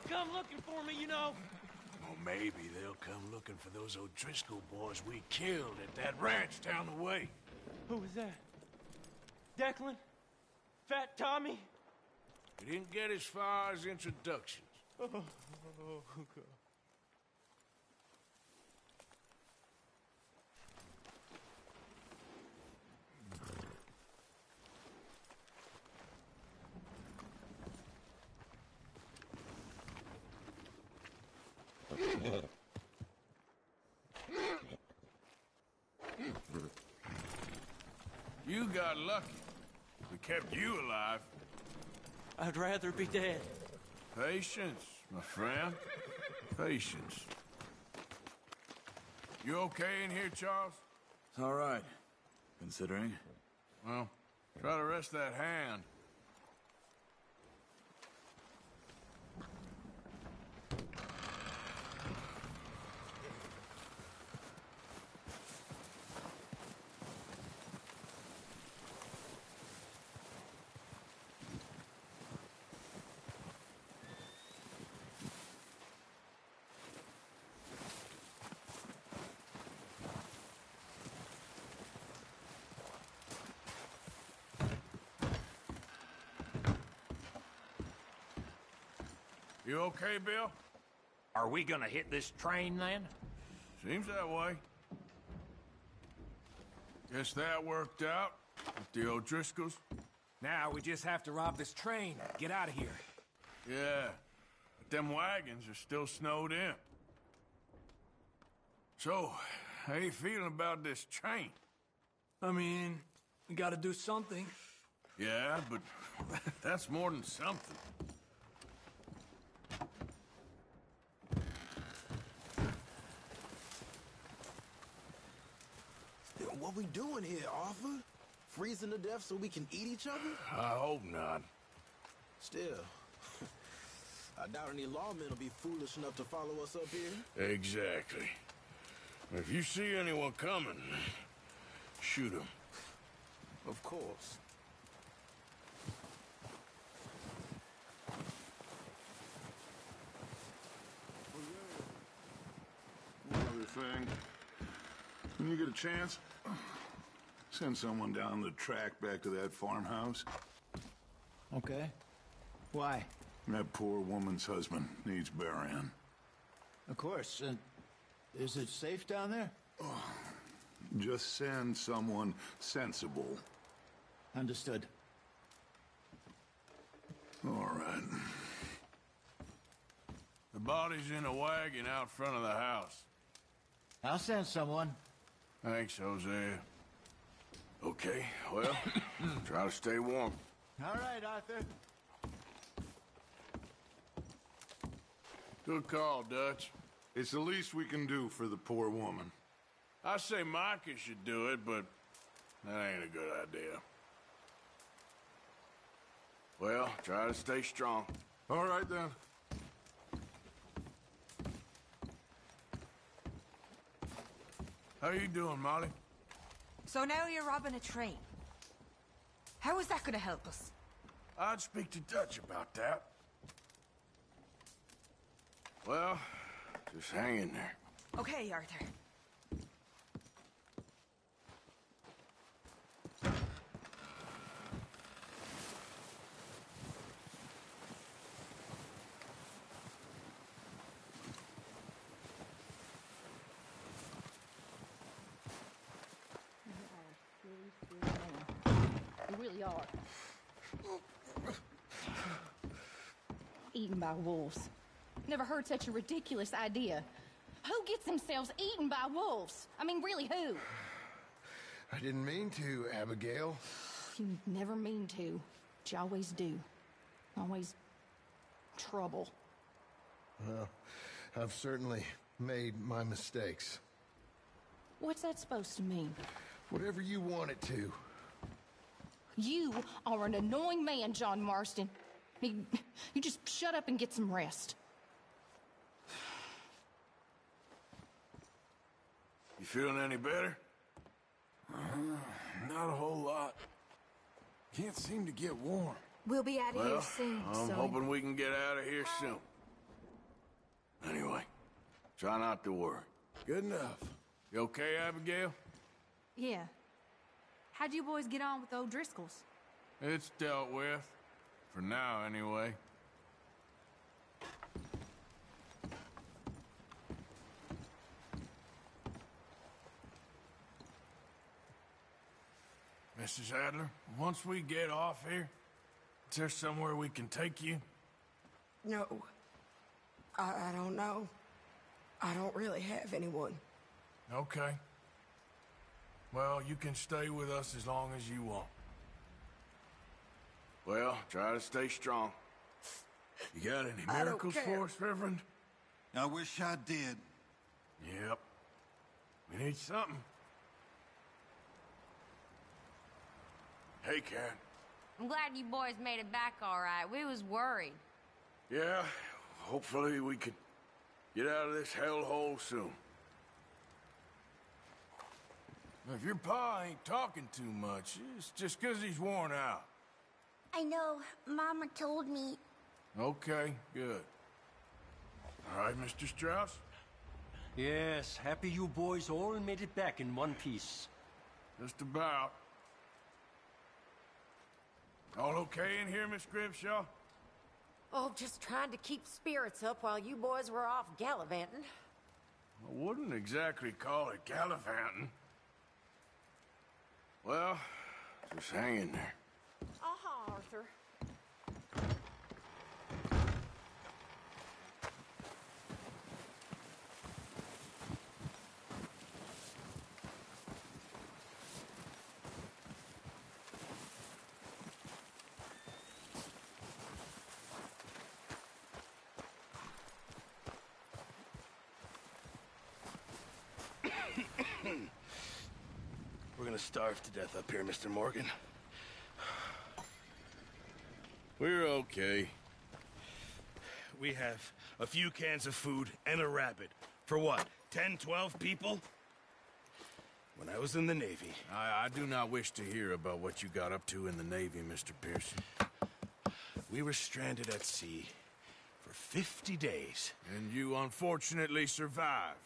come looking for me, you know. Or maybe they'll come looking for those O'Driscoll boys we killed at that ranch down the way. Who was that? Declan? Fat Tommy? We didn't get as far as introductions. Oh, God. You got lucky. We kept you alive. I'd rather be dead. Patience, my friend. Patience. You okay in here, Charles? It's all right, considering. Well, try to rest that hand. You okay, Bill? Are we gonna hit this train, then? Seems that way. Guess that worked out with the O'Driscolls. Now we just have to rob this train. Get out of here. Yeah, but them wagons are still snowed in. So, how you feeling about this train? I mean, we gotta do something. Yeah, but that's more than something. What we doing here, Arthur? Freezing to death so we can eat each other? I hope not. Still, I doubt any lawmen will be foolish enough to follow us up here. Exactly. If you see anyone coming, shoot them. Of course. One other thing. When you get a chance, send someone down the track back to that farmhouse. Okay. Why? That poor woman's husband needs burying. Of course. Is it safe down there? Just send someone sensible. Understood. All right. The body's in a wagon out front of the house. I'll send someone. Thanks, Hosea. Okay, well, try to stay warm. All right, Arthur. Good call, Dutch. It's the least we can do for the poor woman. I say Micah should do it, but that ain't a good idea. Well, try to stay strong. All right, then. How you doing, Molly? So now you're robbing a train. How is that gonna help us? I'd speak to Dutch about that. Well, just hang in there. Okay, Arthur. You really are. Eaten by wolves. Never heard such a ridiculous idea. Who gets themselves eaten by wolves? I mean, really, who? I didn't mean to, Abigail. You never mean to, but you always do. Always trouble. Well, I've certainly made my mistakes. What's that supposed to mean? Whatever you want it to. You are an annoying man, John Marston. You just shut up and get some rest. You feeling any better? Not a whole lot. Can't seem to get warm. We'll be out of here Well, soon, I'm son. hoping we can get out of here soon. Try not to worry. Good enough. You okay, Abigail? Yeah. How'd you boys get on with the O'Driscolls? It's dealt with. For now, anyway. Mrs. Adler, once we get off here, is there somewhere we can take you? No. I don't know. I don't really have anyone. Okay. Well, you can stay with us as long as you want. Well, try to stay strong. You got any I don't miracles care. for us, Reverend? I wish I did. Yep. We need something. Hey, Karen. I'm glad you boys made it back all right. We was worried. Yeah, hopefully we could get out of this hellhole soon. If your pa ain't talking too much, it's just 'cause he's worn out. I know. Mama told me. Okay, good. All right, Mr. Strauss? Yes, happy you boys all made it back in one piece. Just about. All okay in here, Miss Grimshaw? Oh, just trying to keep spirits up while you boys were off gallivanting. I wouldn't exactly call it gallivanting. Well, just hang in there. Uh-huh, Arthur. We're gonna starve to death up here, Mr. Morgan. We're okay. We have a few cans of food and a rabbit. For what, 10, 12 people? When I was in the Navy... I do not wish to hear about what you got up to in the Navy, Mr. Pearson. We were stranded at sea for 50 days. And you unfortunately survived.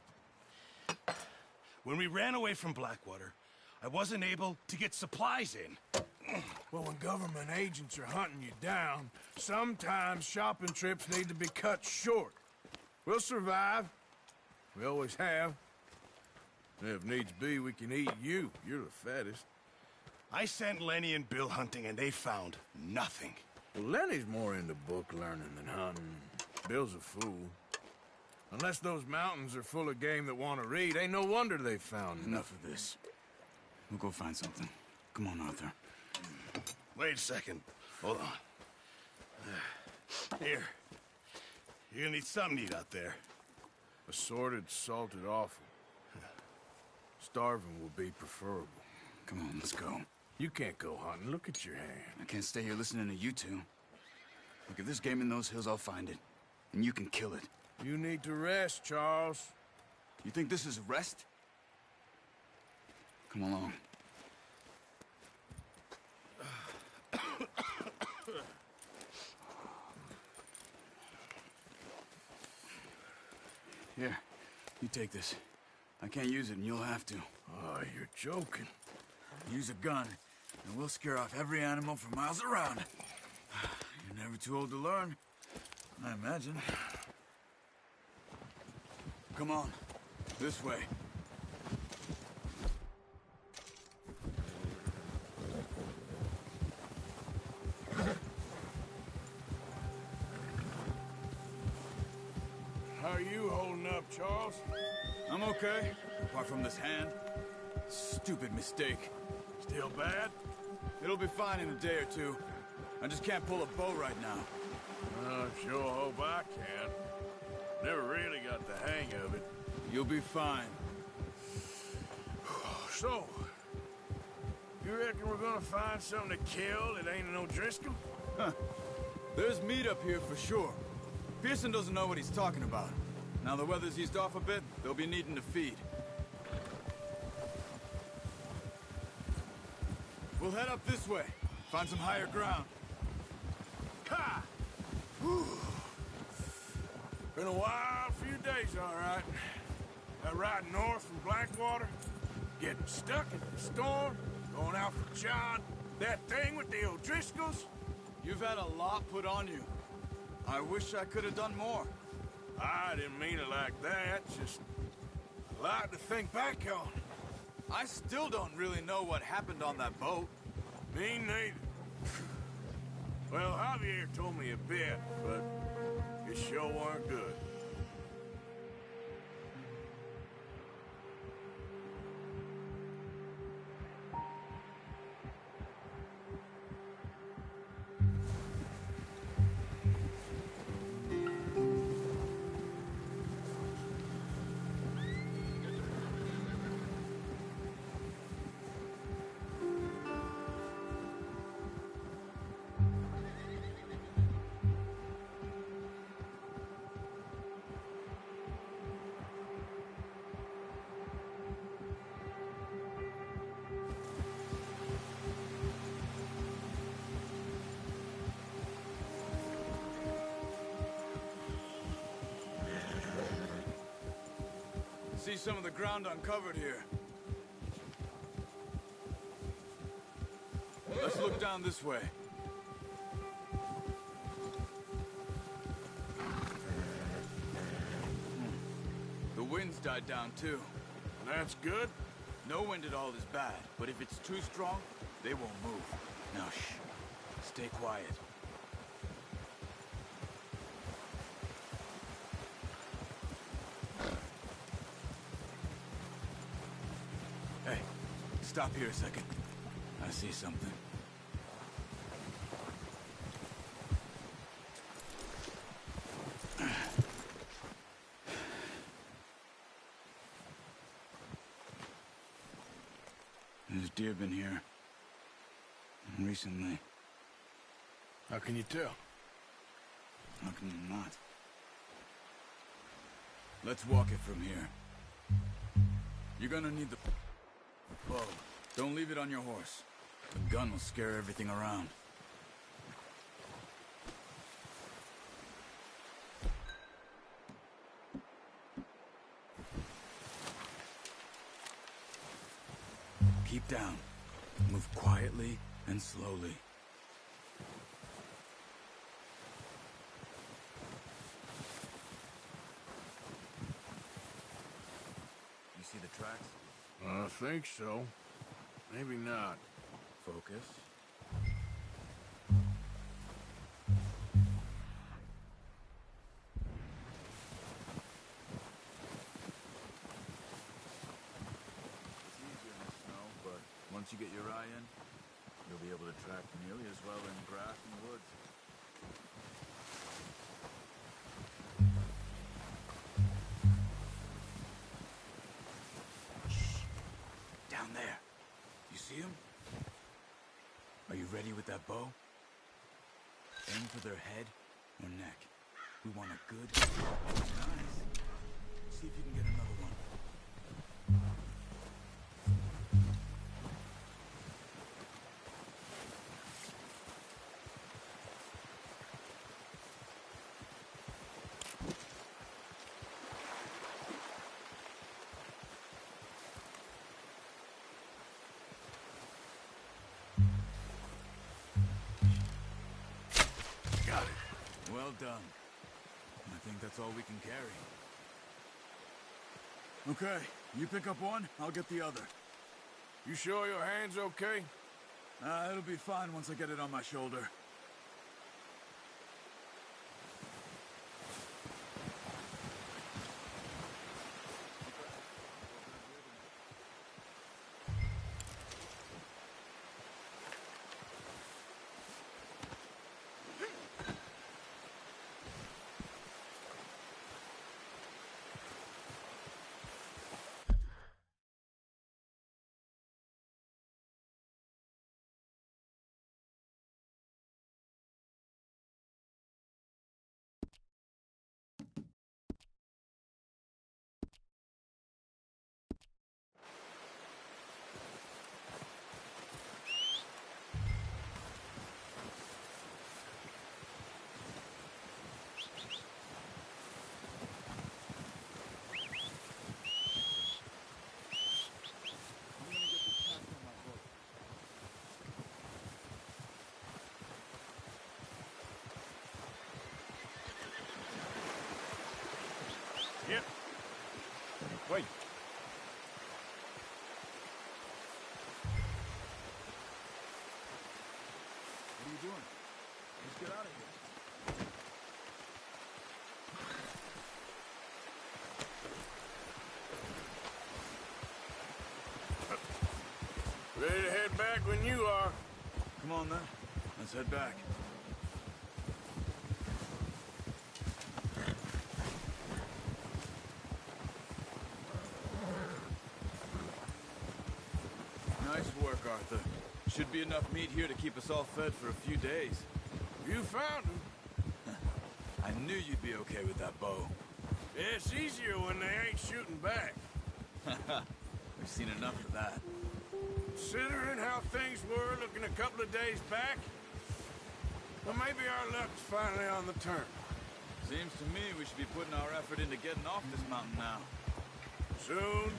When we ran away from Blackwater, I wasn't able to get supplies in. Well, when government agents are hunting you down, sometimes shopping trips need to be cut short. We'll survive. We always have. And if needs be, we can eat you. You're the fattest. I sent Lenny and Bill hunting, and they found nothing. Well, Lenny's more into book learning than hunting. Bill's a fool. Unless those mountains are full of game that want to read, ain't no wonder they found Enough of this. We'll go find something. Come on, Arthur. Wait a second. Hold on. Here. You're gonna need something to eat out there. Assorted, salted offal. Starving will be preferable. Come on, let's go. You can't go hunting. Look at your hand. I can't stay here listening to you two. Look, if there's game in those hills, I'll find it. And you can kill it. You need to rest, Charles. You think this is rest? Come along. Here, you take this. I can't use it, and you'll have to. Oh, you're joking. Use a gun, and we'll scare off every animal for miles around. You're never too old to learn, I imagine. Come on, this way. How are you holding up, Charles? I'm okay, apart from this hand. Stupid mistake. Still bad? It'll be fine in a day or two. I just can't pull a bow right now. I sure hope I can. Never really got the hang of it. You'll be fine. So, you reckon we're gonna find something to kill that ain't an O'Driscoll? Huh. There's meat up here for sure. Pearson doesn't know what he's talking about. Now the weather's eased off a bit, they'll be needing to feed. We'll head up this way. Find some higher ground. Ha! Whew. Been a wild few days, all right. That ride north from Blackwater, getting stuck in the storm, going out for John, that thing with the O'Driscolls. You've had a lot put on you. I wish I could have done more. I didn't mean it like that, just a lot to think back on. I still don't really know what happened on that boat. Me neither. Well, Javier told me a bit, but it sure weren't good. See some of the ground uncovered here. Let's look down this way. The wind's died down too. That's good. No wind at all is bad, but if it's too strong, they won't move. Now shh. Stay quiet. Hey, stop here a second. I see something. There's deer been here. Recently. How can you tell? How can you not? Let's walk it from here. You're gonna need the bow. Don't leave it on your horse. The gun will scare everything around. Keep down. Move quietly and slowly. You see the tracks? I think so. Maybe not. Focus. It's easier in the snow, but once you get your eye in, you'll be able to track nearly as well in grass and woods. Down there. You see him? Are you ready with that bow? Aim for their head or neck. We want a good... Nice. See if you can get another one. Got it. Well done. I think that's all we can carry. Okay, you pick up one, I'll get the other. You sure your hand's okay? It'll be fine once I get it on my shoulder. are you doing? Let's get out of here. Ready to head back when you are. Come on, then. Let's head back. Nice work, Arthur. Should be enough meat here to keep us all fed for a few days. You found him. I knew you'd be okay with that bow. Yeah, it's easier when they ain't shooting back. We've seen enough of that. Considering how things were looking a couple of days back, well, maybe our luck's finally on the turn. Seems to me we should be putting our effort into getting off this mountain now. Soon.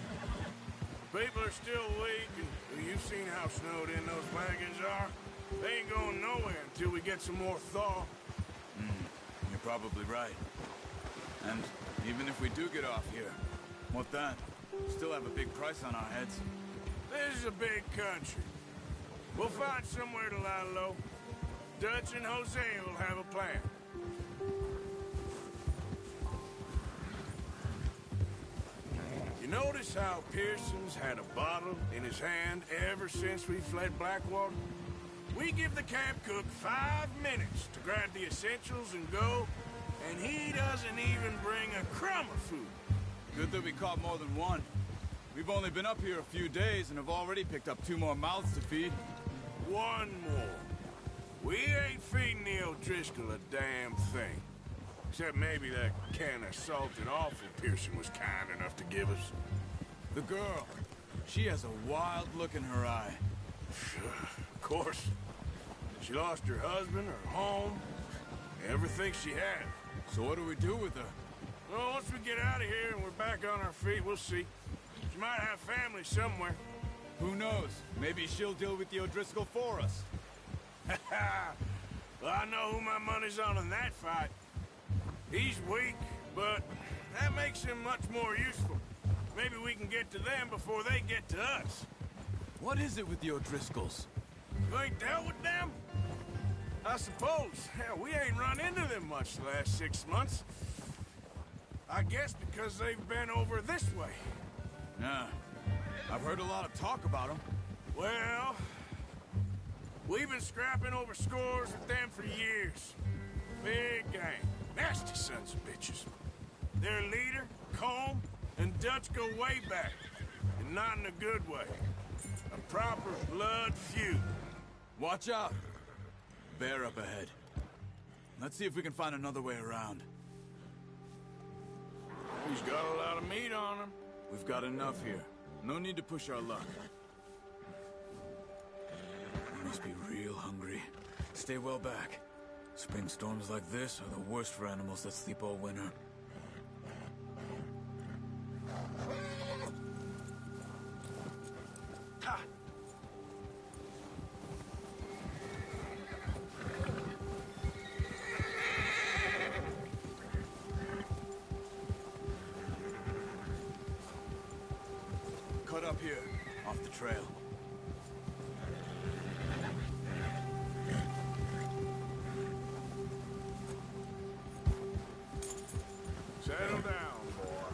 People are still weak, and you've seen how snowed in those wagons are. They ain't going nowhere until we get some more thaw. You're probably right. And even if we do get off here, what then? Still have a big price on our heads. This is a big country. We'll find somewhere to lie low. Dutch and Jose will have a plan. You notice how Pearson's had a bottle in his hand ever since we fled Blackwater? We give the camp cook 5 minutes to grab the essentials and go, and he doesn't even bring a crumb of food. Good that we caught more than one. We've only been up here a few days and have already picked up 2 more mouths to feed. 1 more. We ain't feeding the O'Driscoll a damn thing. Except maybe that can of salted offal Pearson was kind enough to give us. The girl. She has a wild look in her eye. Of course. She lost her husband, her home, everything she had. So what do we do with her? Well, once we get out of here and we're back on our feet, we'll see. She might have family somewhere. Who knows? Maybe she'll deal with the O'Driscoll for us. Well, I know who my money's on in that fight. He's weak, but that makes him much more useful. Maybe we can get to them before they get to us. What is it with the O'Driscolls? You ain't dealt with them? I suppose. Hell, we ain't run into them much the last 6 months. I guess because they've been over this way. Yeah. I've heard a lot of talk about them. Well, we've been scrapping over scores with them for years. Big gang. Nasty sons of bitches. Their leader, Combe, and Dutch go way back. And not in a good way. A proper blood feud. Watch out. Bear up ahead. Let's see if we can find another way around. He's got a lot of meat on him. We've got enough here. No need to push our luck. You must be real hungry. Stay well back. Spring storms like this are the worst for animals that sleep all winter. Cut up here, off the trail. Settle down, boy.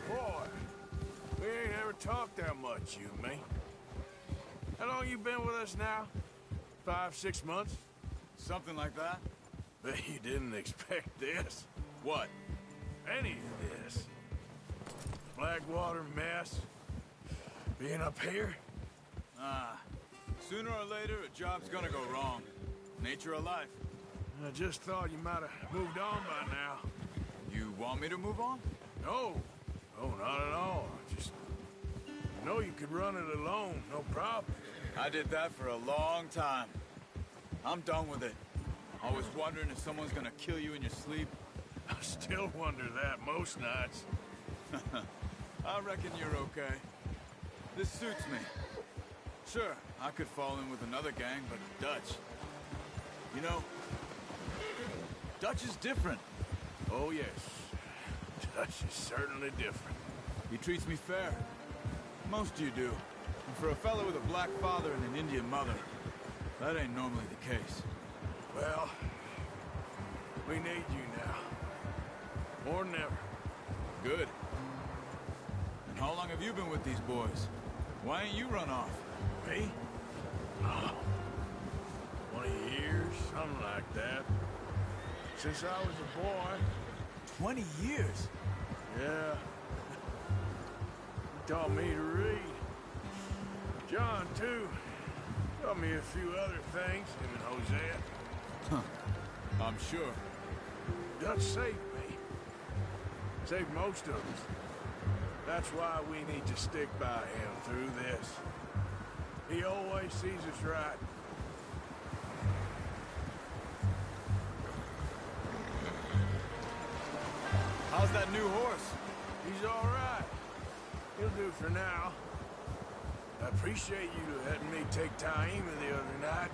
Boy, we ain't ever talked that much, you and me. How long you been with us now? 5, 6 months? Something like that? Bet you didn't expect this. What? Any of this. Blackwater mess. Being up here? Sooner or later, a job's gonna go wrong. Nature of life. I just thought you might have moved on by now. You want me to move on? No. No, not at all. I know you could run it alone, no problem. I did that for a long time. I'm done with it. Always wondering if someone's gonna kill you in your sleep. I still wonder that most nights. I reckon you're okay. This suits me. Sure, I could fall in with another gang, but Dutch... You know, Dutch is different. Oh, yes. Dutch is certainly different. He treats me fair. Most of you do. And for a fellow with a black father and an Indian mother, that ain't normally the case. Well, we need you now. More than ever. Good. And how long have you been with these boys? Why ain't you run off? Me? Oh, 20 years, something like that. Since I was a boy. 20 years? Yeah. He taught me to read. John, too. Taught me a few other things, him and Hosea. Huh. I'm sure. Dutch saved me. Saved most of us. That's why we need to stick by him through this. He always sees us right. How's that new horse? He's all right. He'll do for now. I appreciate you letting me take Taima the other night.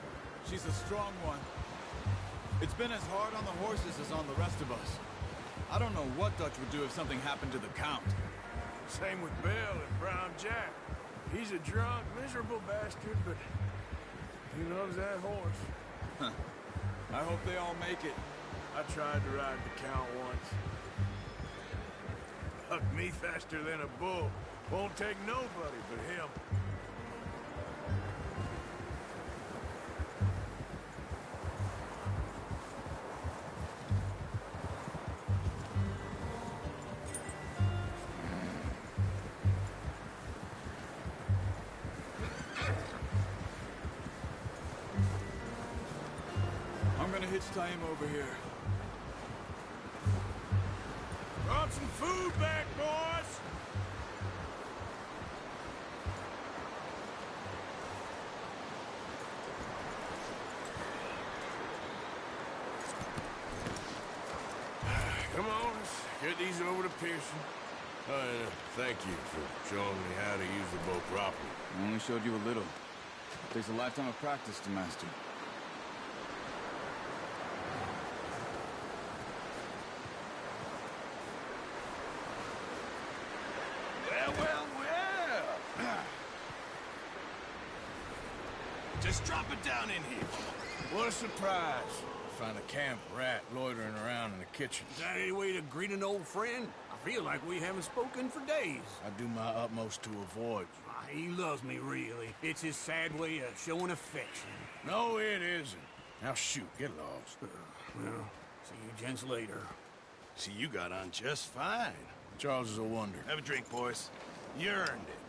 She's a strong one. It's been as hard on the horses as on the rest of us. I don't know what Dutch would do if something happened to the Count. Same with Bill and Brown Jack. He's a drunk, miserable bastard, but he loves that horse. Huh. I hope they all make it. I tried to ride the Count once. Hucked me faster than a bull. Won't take nobody but him. I'm gonna hitch Taima over here. Brought some food back, boys! Come on, let's get these over to Pearson. And thank you for showing me how to use the boat properly. I only showed you a little. It takes a lifetime of practice to master. Well. Just drop it down in here. What a surprise. Find a camp rat loitering around in the kitchen. Is that any way to greet an old friend? I feel like we haven't spoken for days. I do my utmost to avoid you. He loves me, really. It's his sad way of showing affection. No, it isn't. Now shoot, get lost. Well, see you gents later. See, you got on just fine. Charles is a wonder. Have a drink, boys. You earned it.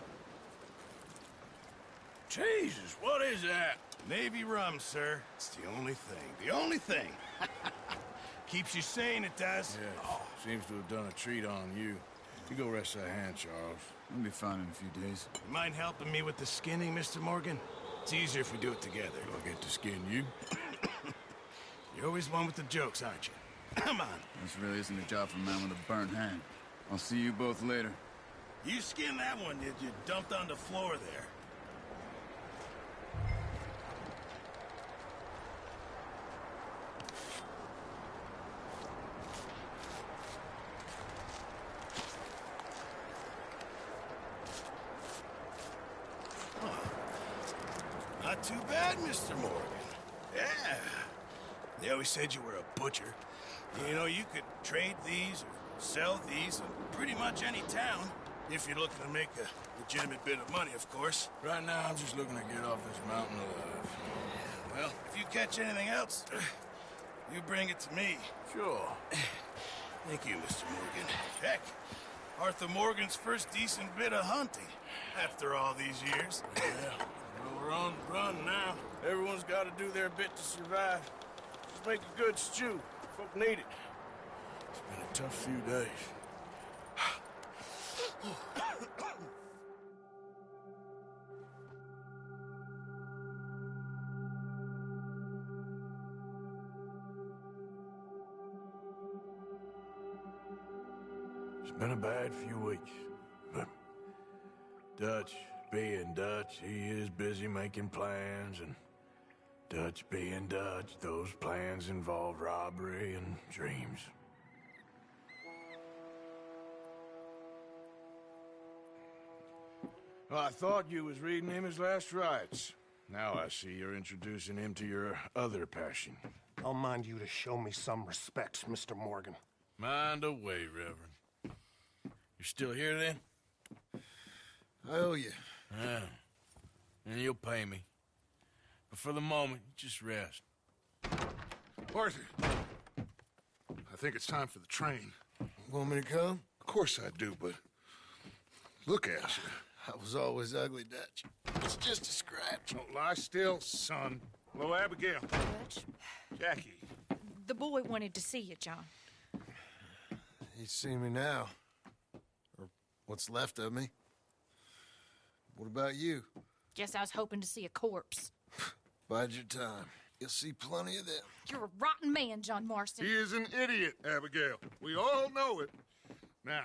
Jesus, what is that? Navy rum, sir. It's the only thing. The only thing. Keeps you sane, it does. Yes. Oh. Seems to have done a treat on you. You go rest that hand, Charles. I'll be fine in a few days. You mind helping me with the skinning, Mr. Morgan? It's easier if we do it together. Do I get to skin you? You're always one with the jokes, aren't you? Come on. This really isn't a job for a man with a burnt hand. I'll see you both later. You skinned that one, did you? Dumped on the floor there. Not too bad, Mr. Morgan. Yeah. They always said you were a butcher. You know, you could trade these or sell these in pretty much any town. If you're looking to make a legitimate bit of money, of course. Right now, I'm just looking to get off this mountain alive. Well, if you catch anything else, you bring it to me. Sure. Thank you, Mr. Morgan. Heck, Arthur Morgan's first decent bit of hunting after all these years. Yeah. We're on the run now. Everyone's got to do their bit to survive. Just make a good stew. Folk need it. It's been a tough few days. It's been a bad few weeks, but Dutch being Dutch, he is busy making plans, and Dutch being Dutch, those plans involve robbery and dreams. Well, I thought you was reading him his last rites. Now I see you're introducing him to your other passion. I'll mind you to show me some respect, Mr. Morgan. Mind away, Reverend. You're still here, then? I owe you. Yeah. And you'll pay me. But for the moment, just rest. Arthur, I think it's time for the train. Want me to come? Of course I do, but look at you. I was always ugly, Dutch. It's just a scratch. Don't lie still, son. Hello, Abigail. Dutch, Jackie. the boy wanted to see you, John. He's seen me now. Or what's left of me. What about you? Guess I was hoping to see a corpse. Bide your time. You'll see plenty of them. You're a rotten man, John Marston. He is an idiot, Abigail. We all know it. Now,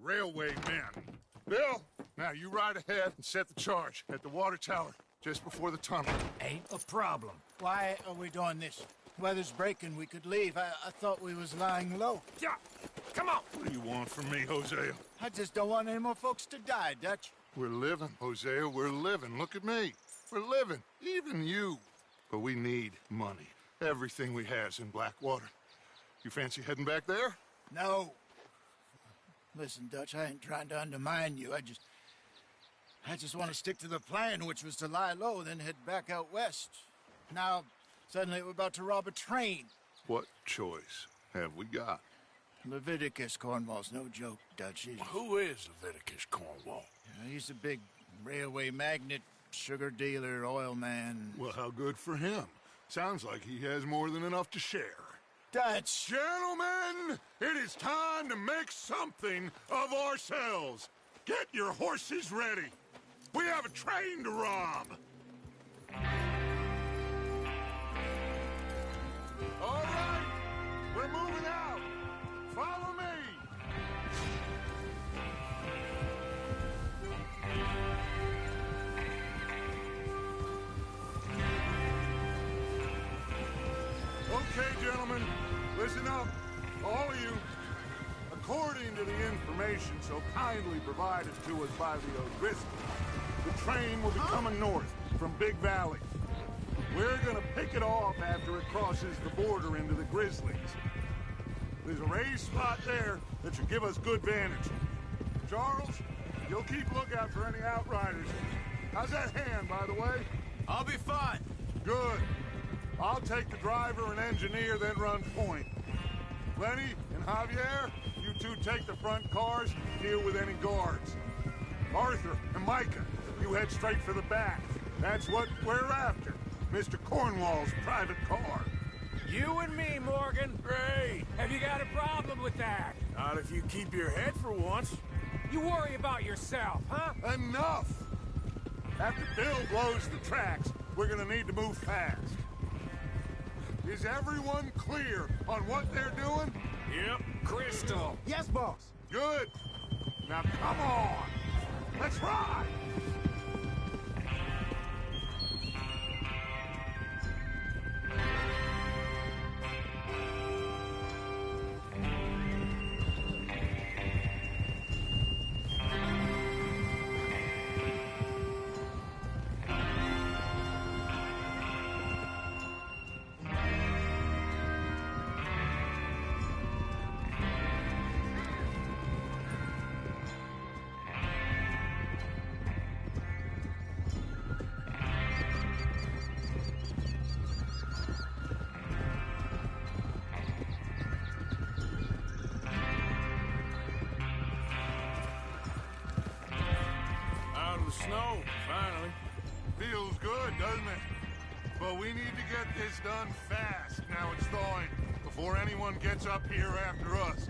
railway men. Bill, now you ride ahead and set the charge at the water tower just before the tunnel. Ain't a problem. Why are we doing this? Weather's breaking. We could leave. I thought we was lying low. Yeah, come on. What do you want from me, Hosea? I just don't want any more folks to die, Dutch. We're living, Hosea. We're living. Look at me. We're living. Even you. But we need money. Everything we has in Blackwater. You fancy heading back there? No. Listen, Dutch, I ain't trying to undermine you. I just want to stick to the plan, which was to lie low, then head back out west. Now, suddenly we're about to rob a train. What choice have we got? Leviticus Cornwall's no joke, Dutch. Who is Leviticus Cornwall? He's a big railway magnate, sugar dealer, oil man. Well, how good for him. Sounds like he has more than enough to share. Dutch! Gentlemen, it is time to make something of ourselves. Get your horses ready. We have a train to rob. All right, we're moving out. Follow me. Okay, gentlemen, listen up, all of you. According to the information so kindly provided to us by the O'Driscolls, the train will be coming north from Big Valley. We're gonna pick it off after it crosses the border into the Grizzlies. There's a raised spot there that should give us good vantage. Charles, you'll keep lookout for any outriders. How's that hand, by the way? I'll be fine. Good. I'll take the driver and engineer, then run point. Lenny and Javier, you two take the front cars, deal with any guards. Arthur and Micah, you head straight for the back. That's what we're after. Mr. Cornwall's private car. You and me, Morgan. Great. Have you got a problem with that? Not if you keep your head for once. You worry about yourself, huh? Enough! After Bill blows the tracks, we're gonna need to move fast. Is everyone clear on what they're doing? Yep. Crystal. Yes, boss. Good. Now come on. Let's ride. Snow, finally. Feels good, doesn't it? But we need to get this done fast now it's thawing, before anyone gets up here after us.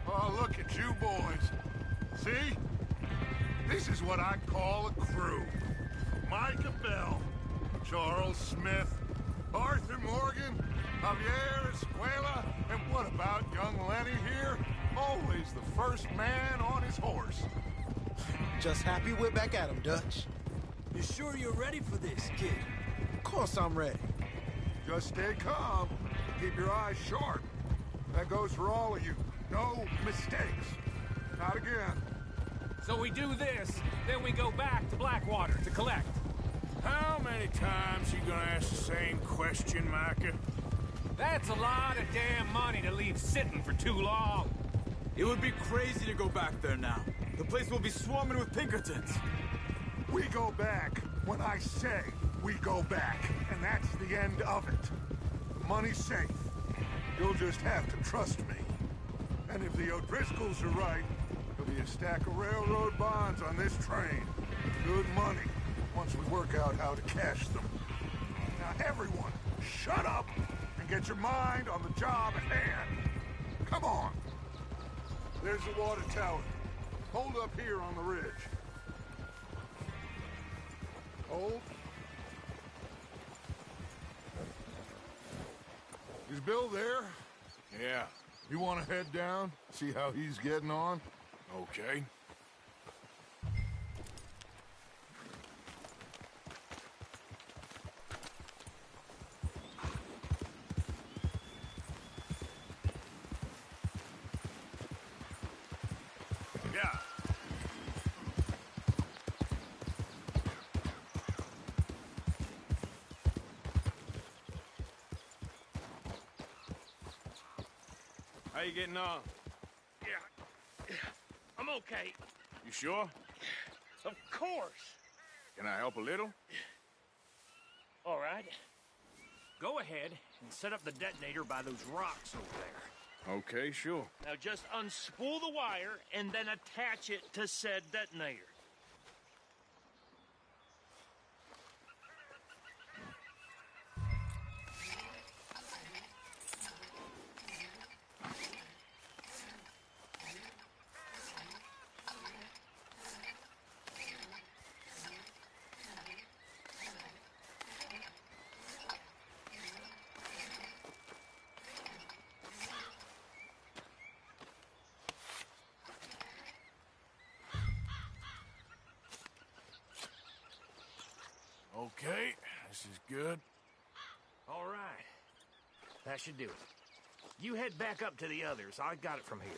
Oh, look at you boys. See? This is what I call a crew. Micah Bell, Charles Smith, Arthur Morgan, Javier Escuela, and what about young Lenny here? Always the first man on his horse. Just happy we're back at him, Dutch. You sure you're ready for this, kid? Of course I'm ready. Just stay calm. Keep your eyes sharp. That goes for all of you. No mistakes. Not again. So we do this, then we go back to Blackwater to collect. How many times you gonna ask the same question, Micah? That's a lot of damn money to leave sitting for too long. It would be crazy to go back there now. The place will be swarming with Pinkertons. We go back when I say we go back, and that's the end of it. The money's safe. You'll just have to trust me. And if the O'Driscolls are right, there'll be a stack of railroad bonds on this train. Good money, once we work out how to cash them. Now everyone, shut up and get your mind on the job at hand. Come on. There's the water tower. Hold up here on the ridge. Hold. Is Bill there? Yeah. You want to head down? See how he's getting on? Okay. Yeah. How you getting on? Yeah, I'm okay. You sure? Of course. Can I help a little? All right. Go ahead and set up the detonator by those rocks over there. Okay, sure. Now just unspool the wire and then attach it to said detonator. Okay, this is good. All right. That should do it. You head back up to the others. I got it from here.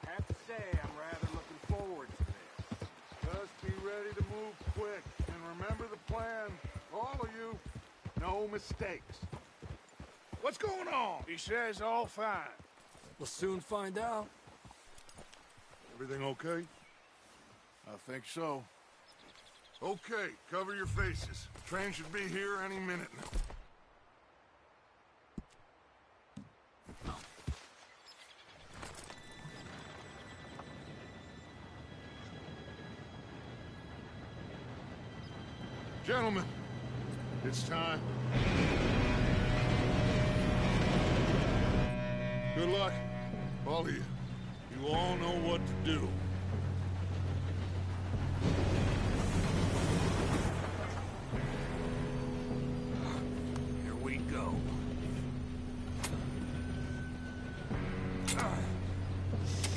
I have to say, I'm rather looking forward to this. Just be ready to move quick, and remember the plan. All of you, no mistakes. What's going on? He says all fine. We'll soon find out. Everything okay? I think so. Okay, cover your faces. Train should be here any minute now. Gentlemen, it's time. Good luck, all of you. You all know what to do. Here we go.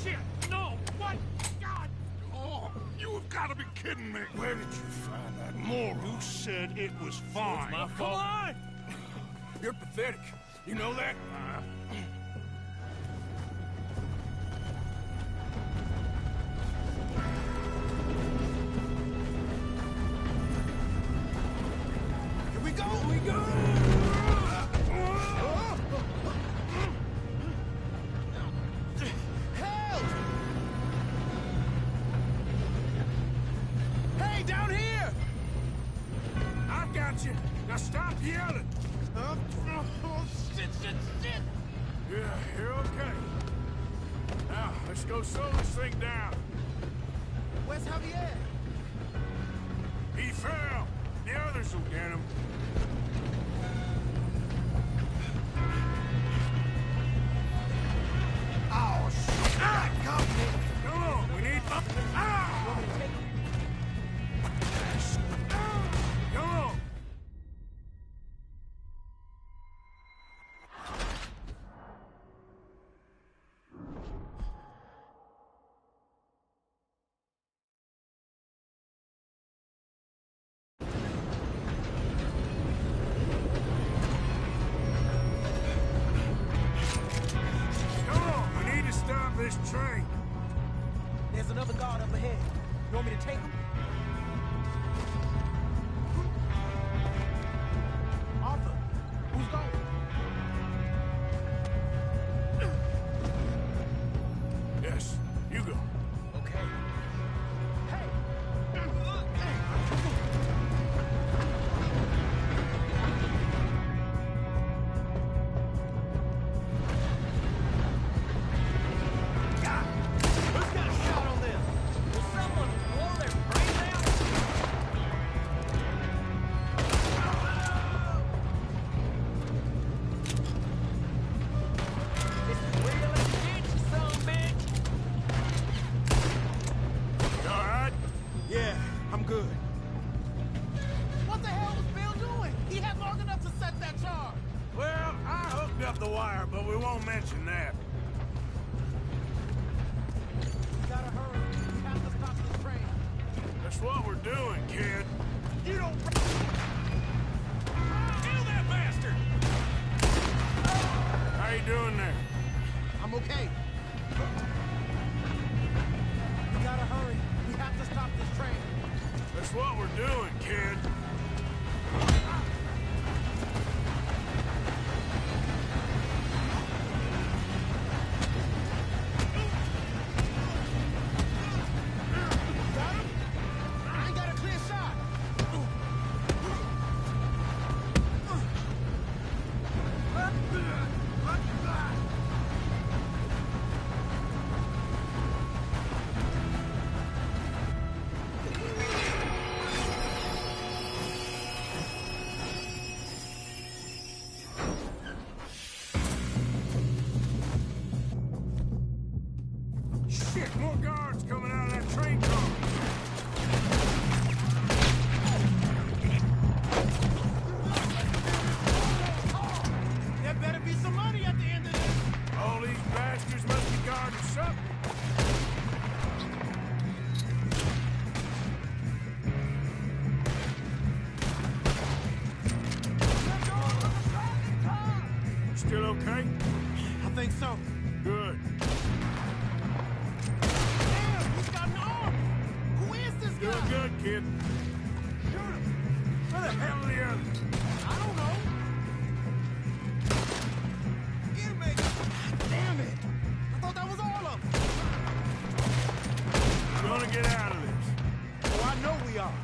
Shit! No! What? God! Oh, you have got to be kidding me. Where did you find that moron? You said it was fine. It's my fault. Come on! You're pathetic. You know that? Here we go! Here we go! Help! Hey, down here! I got you. Now stop yelling. Shit! Yeah, you're okay. Now, let's go slow this thing down. Where's Javier? He fell. The others will get him. Oh, shit! Come on, we need... Ah! this train. There's another guard up ahead. You want me to take him? Arthur, who's going? Yes, you go. Okay. Hey! Who's got a shot on them? Will someone blow their brains out? This is real legit, you son of a bitch. You all right? Yeah, I'm good. What the hell was Bill doing? He had long enough to set that charge. Well, I hooked up the wire, but we won't mention that. We gotta hurry. We have to stop this train. That's what we're doing, kid. You don't... Kill that bastard! How you doing there? I'm okay. We gotta hurry. We have to stop this train. That's what we're doing, kid. Got him? I ain't got a clear shot. Shit, more guards coming out of that train car. There better be some money at the end of this. All these bastards must be guarding something. Still okay? I think so. Good. Damn, he's got an arm. Who is this guy? Doing good, kid. Shoot him. Where the hell are the others? I don't know. Get him, damn it. I thought that was all of them. We're gonna get out of this. Oh, I know we are.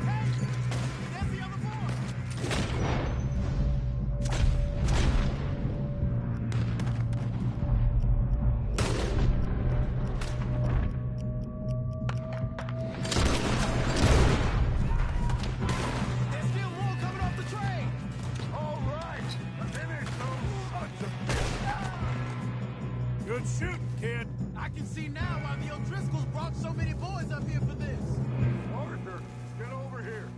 Hey, there's the other boy. There's still more coming off the train. All right. Finish those sons of Good shooting, kid. I can see now why the O'Driscolls brought so many boys up here for this. Arthur, get over here.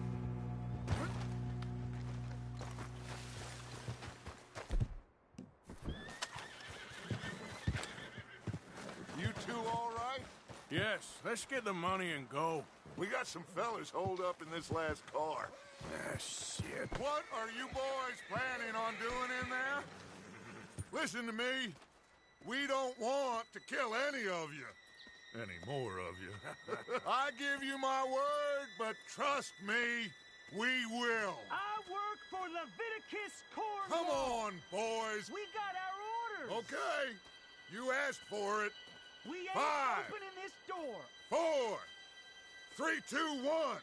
You two all right? Yes, let's get the money and go. We got some fellas holed up in this last car. Ah, shit. What are you boys planning on doing in there? Listen to me. We don't want to kill any of you. Any more of you. I give you my word, but trust me, we will. I work for Leviticus Cornwall. Come on, boys. We got our orders. Okay. You asked for it. We ain't 5, opening this door. 4, 3, 2, 1.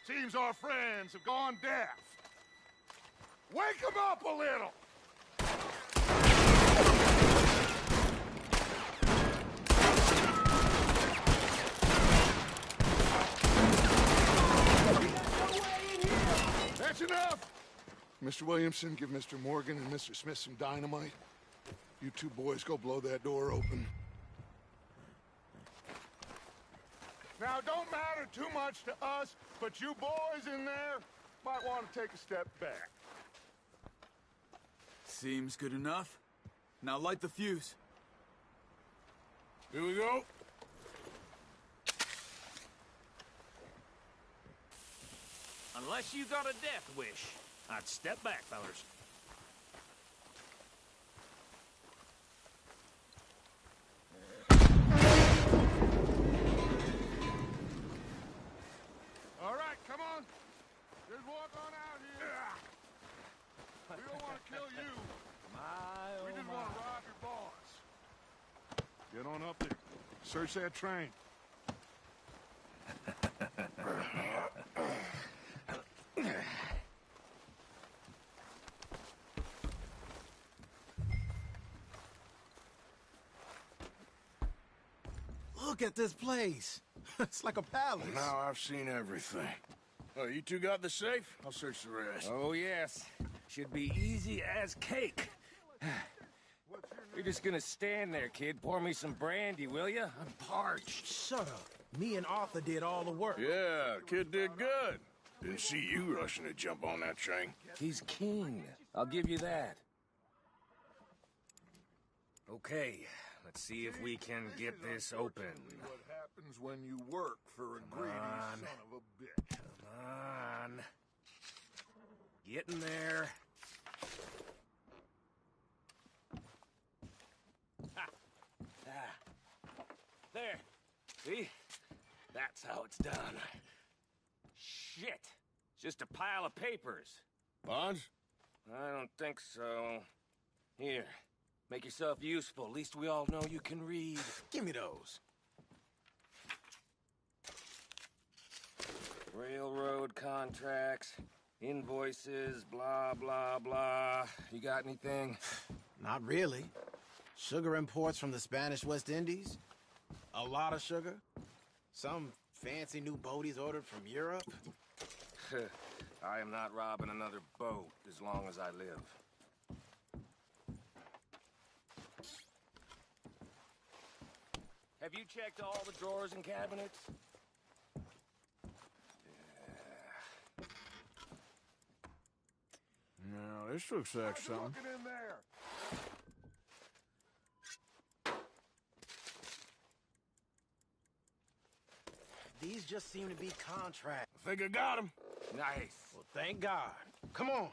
Seems our friends have gone deaf. Wake them up a little. That's enough. Mr. Williamson, give Mr. Morgan and Mr. Smith some dynamite. You two boys go blow that door open. Now, it don't matter too much to us, but you boys in there might want to take a step back. Seems good enough. Now light the fuse. Here we go. Unless you got a death wish, I'd step back, fellers. Get on up there. Search that train. Look at this place. It's like a palace. Now I've seen everything. Oh, you two got the safe? I'll search the rest. Oh, yes. Should be easy as cake. You're just gonna stand there, kid. Pour me some brandy, will you? I'm parched. Shut up. Me and Arthur did all the work. Yeah, kid did good. Didn't see you rushing to jump on that train. He's keen. I'll give you that. Okay, let's see if we can get this open. What happens when you work for a greedy son of a bitch? Come on. Get in there. Ha. Ah. There. See? That's how it's done. Shit. It's just a pile of papers. Bonds? I don't think so. Here. Make yourself useful. At least we all know you can read. Give me those. Railroad contracts, invoices, blah, blah, blah. You got anything? Not really. Sugar imports from the Spanish West Indies. A lot of sugar. Some fancy new boat he's ordered from Europe. I am not robbing another boat as long as I live. Have you checked all the drawers and cabinets? No, this looks like something. Looking in there. These just seem to be contracts. I think I got him. Nice. Well, thank God. Come on.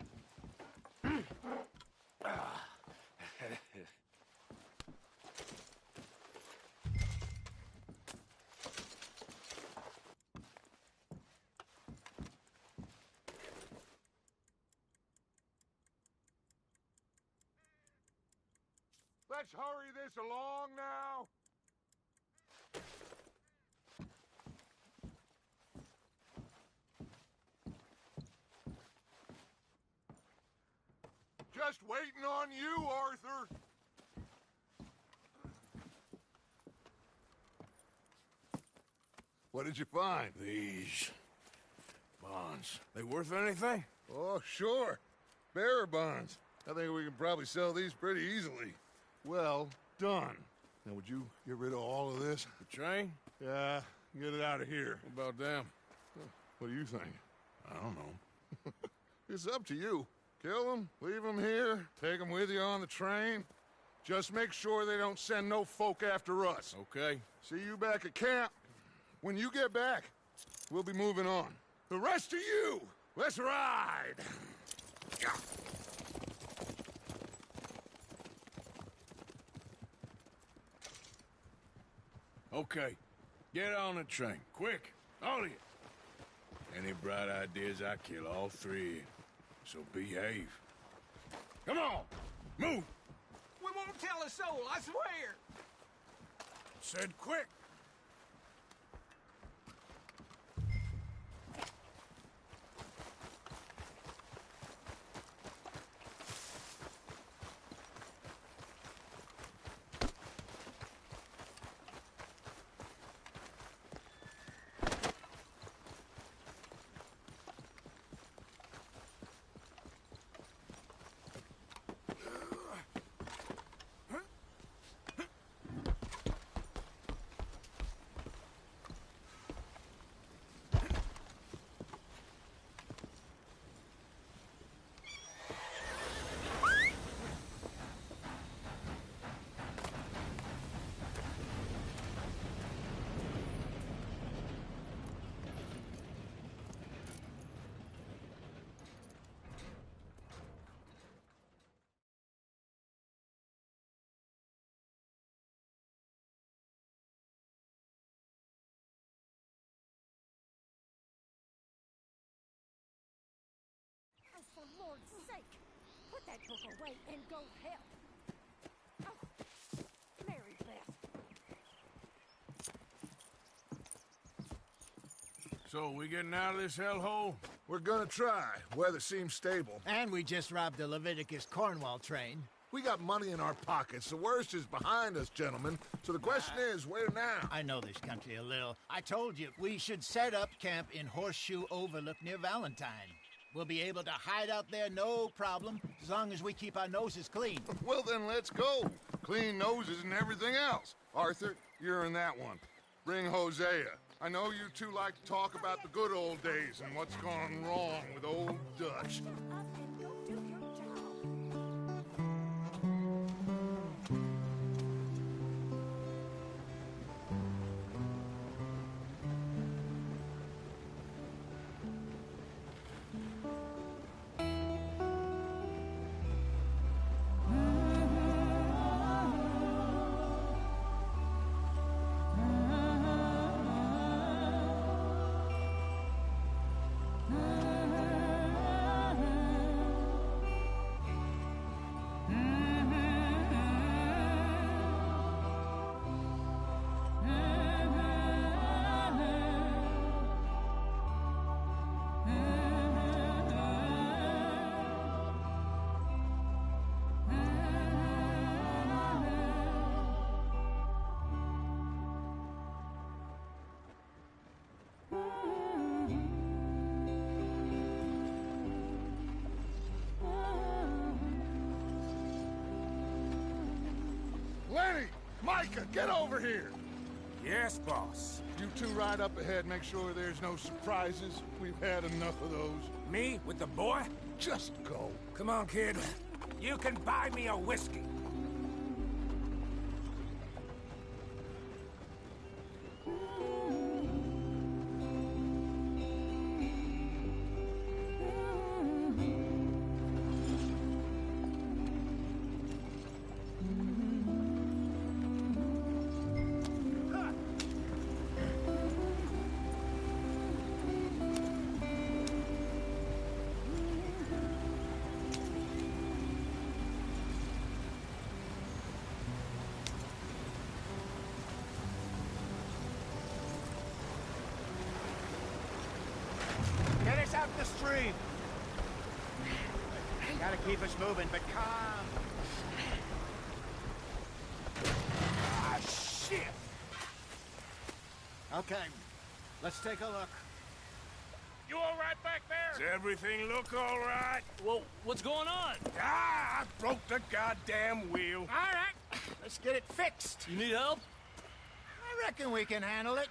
Let's hurry this along now. Just waiting on you, Arthur. What did you find? These bonds. They worth anything? Oh, sure. Bearer bonds. I think we can probably sell these pretty easily. Well done. Now, would you get rid of all of this? The train? Yeah, get it out of here. What about them? What do you think? I don't know. It's up to you. Kill them, leave them here, take them with you on the train. Just make sure they don't send no folk after us. Okay. See you back at camp. When you get back, we'll be moving on. The rest of you, let's ride! Okay. Get on the train. Quick. All of you. Any bright ideas, I kill all three. So behave. Come on! Move! We won't tell a soul, I swear! Said quick! For Lord's sake, put that book away and go help. Oh, Mary Beth, So, we getting out of this hellhole? We're gonna try. Weather seems stable. And we just robbed the Leviticus Cornwall train. We got money in our pockets. The worst is behind us, gentlemen. So the question is, where now? I know this country a little. I told you, we should set up camp in Horseshoe Overlook near Valentine. We'll be able to hide out there, no problem, as long as we keep our noses clean. Well, then let's go. Clean noses and everything else. Arthur, you're in that one. Bring Hosea. I know you two like to talk about the good old days and what's gone wrong with old Dutch. Lenny! Micah, get over here! Yes, boss. You two ride up ahead, make sure there's no surprises. We've had enough of those. Me with the boy? Just go. Come on, kid. You can buy me a whiskey. Get us out the stream. Gotta keep us moving, but calm. Ah, shit! Okay, let's take a look. You all right back there? Does everything look all right? Well, what's going on? Ah, I broke the goddamn wheel. All right, let's get it fixed. You need help? I reckon we can handle it.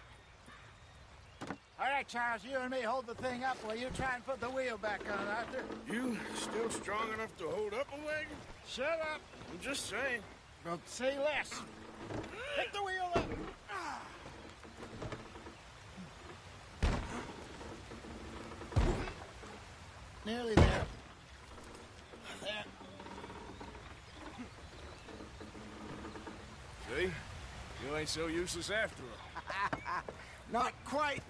All right, Charles, you and me hold the thing up while you try and put the wheel back on, Arthur. You still strong enough to hold up a wagon? Shut up. I'm just saying. Well, say less. Pick the wheel up. Nearly there. There. See? You ain't so useless after all. Not quite.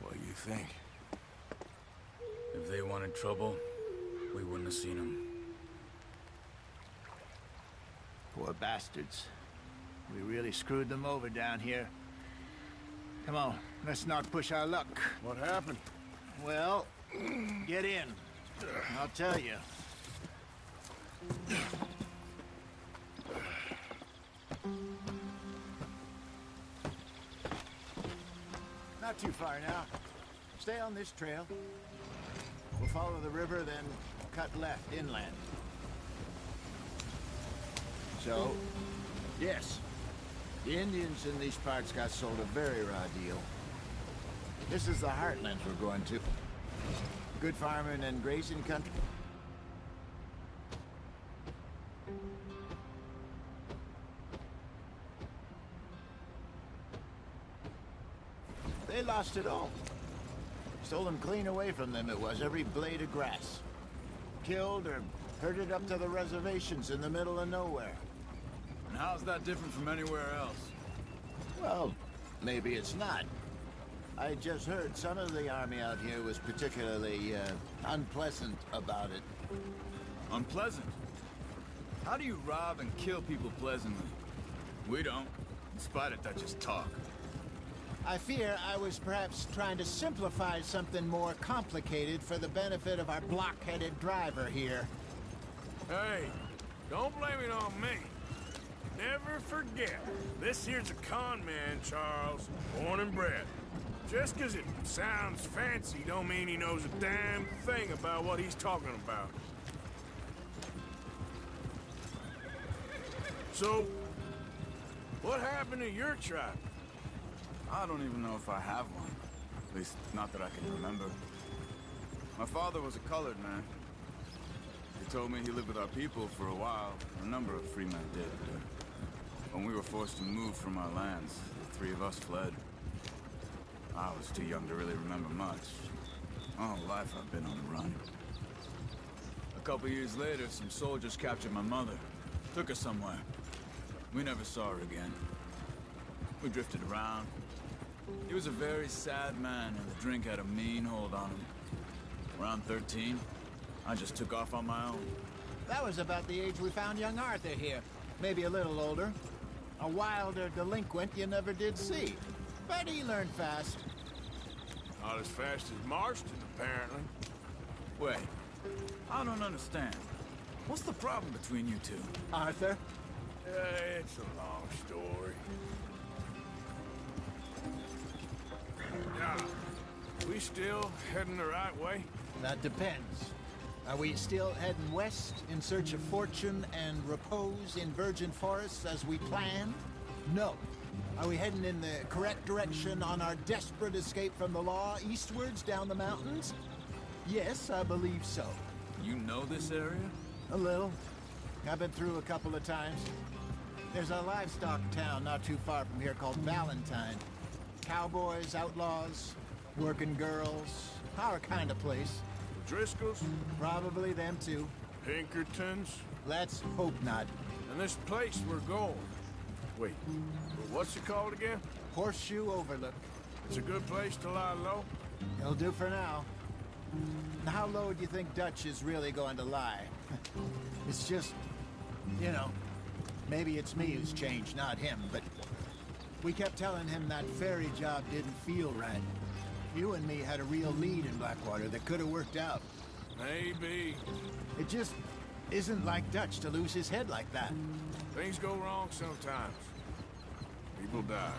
What do you think? If they wanted trouble, we wouldn't have seen them. Poor bastards. We really screwed them over down here. Come on, let's not push our luck. What happened? Well, get in. I'll tell you. Not too far now. Stay on this trail. We'll follow the river, then cut left inland. So, yes, the Indians in these parts got sold a very raw deal. This is the heartlands we're going to. Good farming and grazing country. They lost it all. Stolen clean away from them it was, every blade of grass. Killed or herded up to the reservations in the middle of nowhere. And how's that different from anywhere else? Well, maybe it's not. I just heard some of the army out here was particularly unpleasant about it. Unpleasant? How do you rob and kill people pleasantly? We don't, in spite of Dutch's talk. I fear I was perhaps trying to simplify something more complicated for the benefit of our block-headed driver here. Hey, don't blame it on me. Never forget, this here's a con man, Charles, born and bred. Just 'cause it sounds fancy don't mean he knows a damn thing about what he's talking about. So, what happened to your tribe? I don't even know if I have one. At least, not that I can remember. My father was a colored man. He told me he lived with our people for a while. A number of free men did. When we were forced to move from our lands, the three of us fled. I was too young to really remember much. My whole life I've been on the run. A couple years later, some soldiers captured my mother. Took her somewhere. We never saw her again. We drifted around. He was a very sad man, and the drink had a mean hold on him. Around 13, I just took off on my own. That was about the age we found young Arthur here. Maybe a little older. A wilder delinquent you never did see. But he learned fast. Not as fast as Marston, apparently. Wait, I don't understand. What's the problem between you two? Arthur? It's a long story. Yeah, we still heading the right way? That depends. Are we still heading west in search of fortune and repose in virgin forests as we planned? No. Are we heading in the correct direction on our desperate escape from the law eastwards down the mountains? Yes, I believe so. You know this area? A little. I've been through a couple of times. There's a livestock town not too far from here called Valentine. Cowboys, outlaws, working girls, our kind of place. Driscolls? Probably them too. Pinkertons? Let's hope not. And this place we're going. Wait, what's it called again? Horseshoe Overlook. It's a good place to lie low? It'll do for now. How low do you think Dutch is really going to lie? It's just, you know, maybe it's me who's changed, not him, but we kept telling him that ferry job didn't feel right. You and me had a real lead in Blackwater that could have worked out. Maybe. It just isn't like Dutch to lose his head like that. Things go wrong sometimes. People die.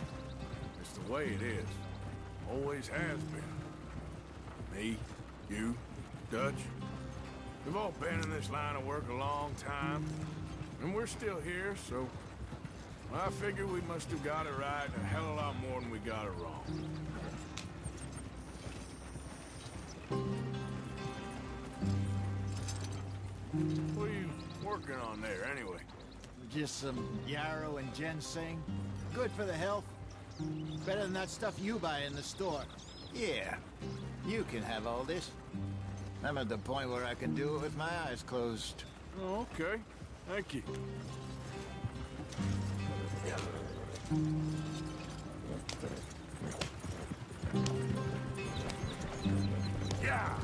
It's the way it is. Always has been. Me, you, Dutch. We've all been in this line of work a long time. And we're still here, so I figure we must have got it right a hell of a lot more than we got it wrong. What are you working on there, anyway? Just some yarrow and ginseng. Good for the health. Better than that stuff you buy in the store. Yeah, you can have all this. I'm at the point where I can do it with my eyes closed. Oh, okay. Thank you. Yeah!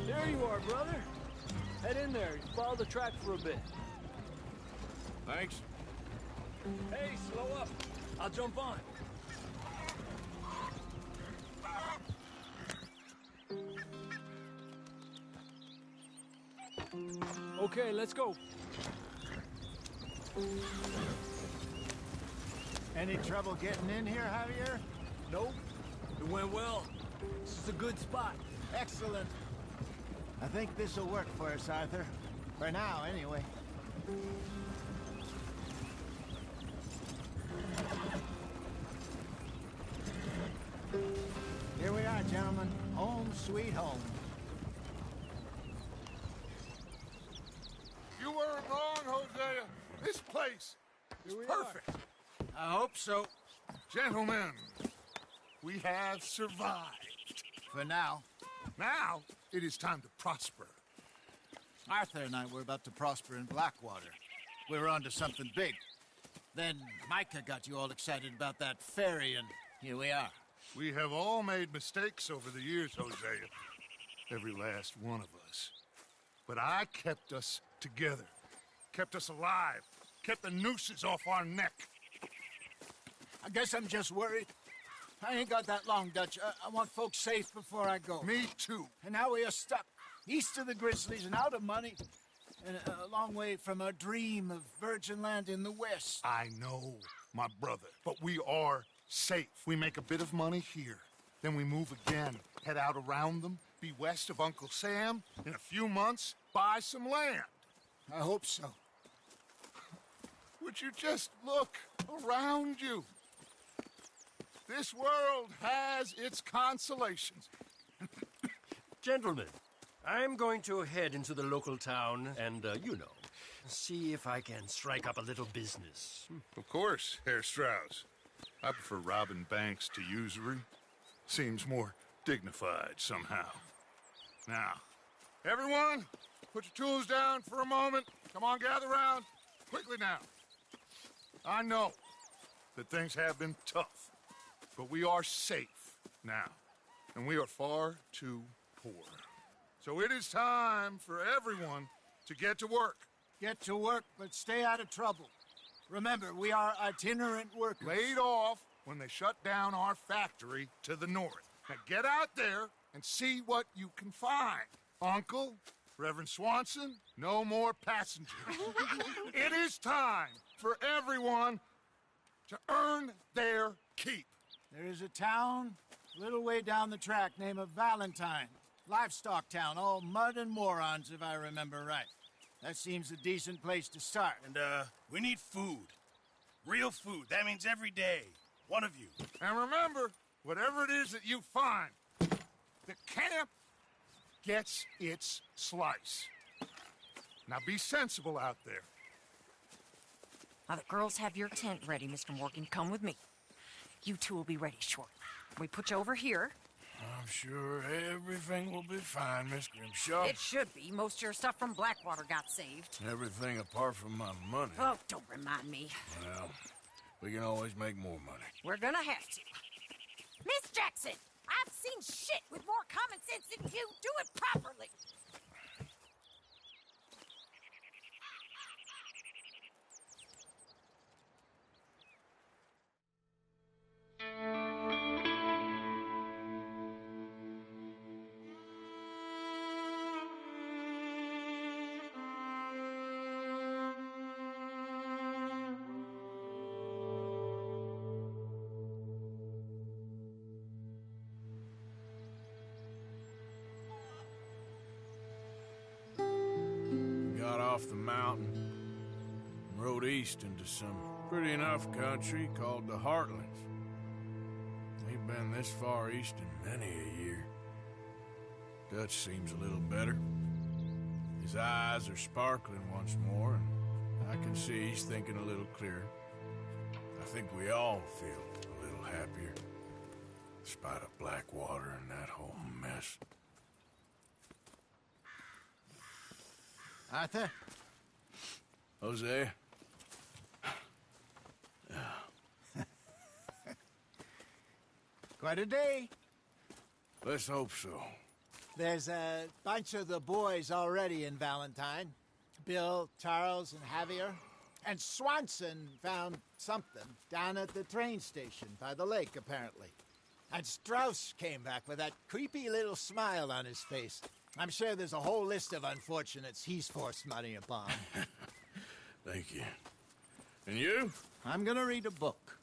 There you are, brother. Head in there. Follow the track for a bit. Thanks. Hey, slow up. I'll jump on. Okay, let's go. Any trouble getting in here, Javier? Nope. It went well. This is a good spot. Excellent. I think this'll work for us, Arthur. For now, anyway. Here we are, gentlemen. Home sweet home. Hosea. This place is perfect. I hope so. Gentlemen, we have survived. For now. Now, it is time to prosper. Arthur and I were about to prosper in Blackwater. We were onto something big. Then Micah got you all excited about that ferry, and here we are. We have all made mistakes over the years, Hosea. Every last one of us. But I kept us together. Kept us alive. Kept the nooses off our neck. I guess I'm just worried. I ain't got that long, Dutch. I want folks safe before I go. Me too. And now we are stuck. East of the Grizzlies and out of money. And a long way from our dream of virgin land in the west. I know, my brother. But we are safe. We make a bit of money here. Then we move again. Head out around them. Be west of Uncle Sam. In a few months, buy some land. I hope so. Would you just look around you? This world has its consolations. Gentlemen, I'm going to head into the local town and, see if I can strike up a little business. Of course, Herr Strauss. I prefer robbing banks to usury. Seems more dignified somehow. Now, everyone, put your tools down for a moment. Come on, gather round. Quickly now. I know that things have been tough, but we are safe now, and we are far too poor. So it is time for everyone to get to work. Get to work, but stay out of trouble. Remember, we are itinerant workers. Laid off when they shut down our factory to the north. Now get out there and see what you can find. Uncle, Reverend Swanson, no more passengers. It is time for everyone to earn their keep. There is a town a little way down the track named Valentine. Livestock town, all mud and morons, if I remember right. That seems a decent place to start. And, we need food. Real food. That means every day. One of you. And remember, whatever it is that you find, the camp gets its slice. Now be sensible out there. Now the girls have your tent ready, Mr. Morgan. Come with me. You two will be ready shortly. We put you over here. I'm sure everything will be fine, Miss Grimshaw. It should be. Most of your stuff from Blackwater got saved. Everything apart from my money. Oh, don't remind me. Well, we can always make more money. We're gonna have to. Miss Jackson, I've seen shit with more common sense than you. Do it properly. Off the mountain and rode east into some pretty enough country called the Heartlands. Ain't been this far east in many a year. Dutch seems a little better. His eyes are sparkling once more, and I can see he's thinking a little clearer. I think we all feel a little happier, in spite of Blackwater and that whole mess. Arthur? Hosea? Quite a day. Let's hope so. There's a bunch of the boys already in Valentine. Bill, Charles, and Javier. And Swanson found something down at the train station by the lake, apparently. And Strauss came back with that creepy little smile on his face. I'm sure there's a whole list of unfortunates he's forced money upon. Thank you. And you? I'm gonna read a book.